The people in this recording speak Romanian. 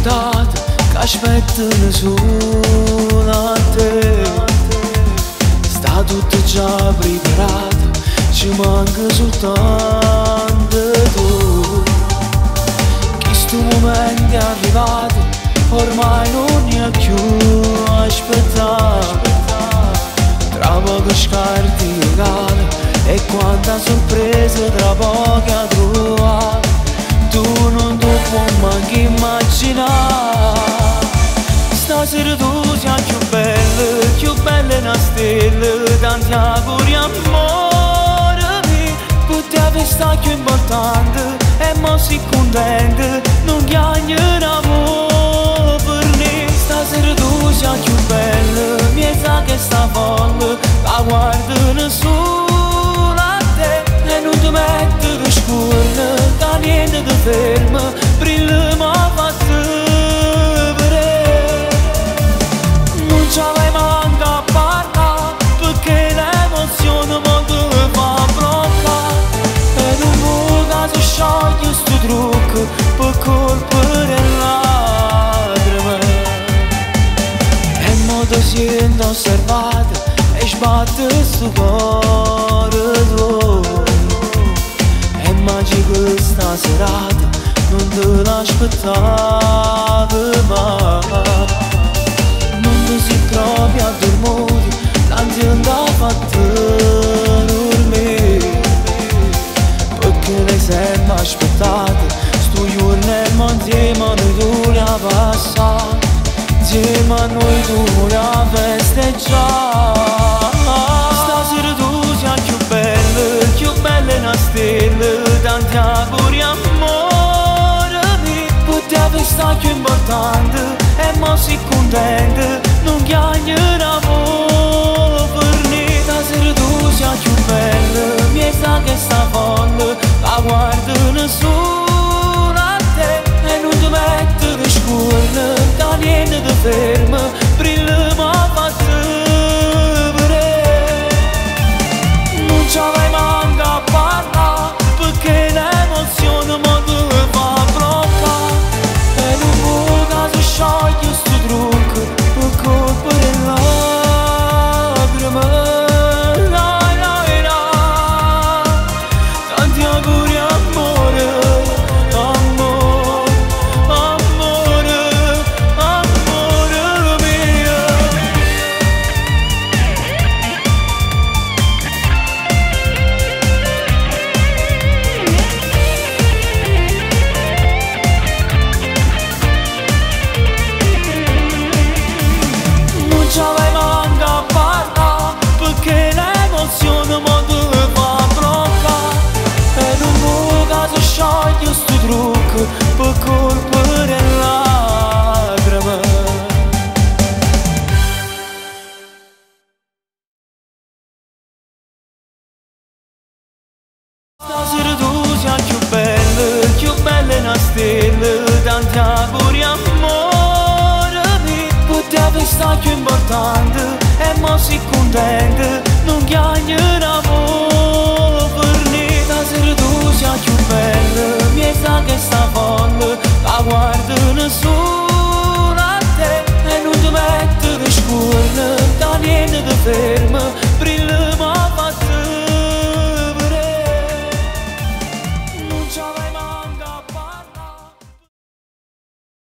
odată che aspetta nessuno a te. Sta tutto già preparato, ci manca soltanto tu. Questo momento è arrivato, ormai non è più aspettato. Tra poco scarti regalo e quanta sorpresa tra poco a trovare. Tu non ti puoi manco immaginare. Stasera tu sei più bella una stella. Tanti auguri amore mio, per te la festa più importante. E mo si contenta, non chiagnerà per me. Stasera tu sei più bella, mi sa che sta folle, la guarda nessuno a te. E non ti mettere scurna, che niente ti ferma, brilla ma fa vedere. Non ci vai manco a parlare, perché l'emozione mo ti fa bloccare. E non vuoi che si scioglie sto trucco, per colpa delle lacrime. E mo ti sento osservata e sbatte sto cuore tuo. E immagini questa serata non te l'aspettavo mai. Non ti si proprio addormenti, l'anzienda ha fatto dormire. Perché lei sempre aspettata, sto giorno e insieme a noi due a passare. Insieme a noi due a festeggiare. Stasera tu sei più bella una stella. Tanti auguri amore mio, per te la festa più importante. E mo si contenta, non chiagnerà per me. Stasera tu sei più bella, mi sa che sta folle, la guarda nessuno a te. E non ti mettere scurna, che niente ti ferma, brilla ma fa vedere. Non ci vai manco a parlare, perché l'emozione mo ti fa bloccare. E non vuoi che si scioglie sto trucco, per colpa delle lacrime. Tanti auguri amore, amore, amore, amore mio. Non ci vai manco a parlare, perché l'emozione mo ti fa bloccare. E non vuoi che si scioglie sto trucco, per colpa delle lacrime. Stasera tu sei più bella una stella. Tanti auguri amore mio, per te la festa più importante. E mo si contenta,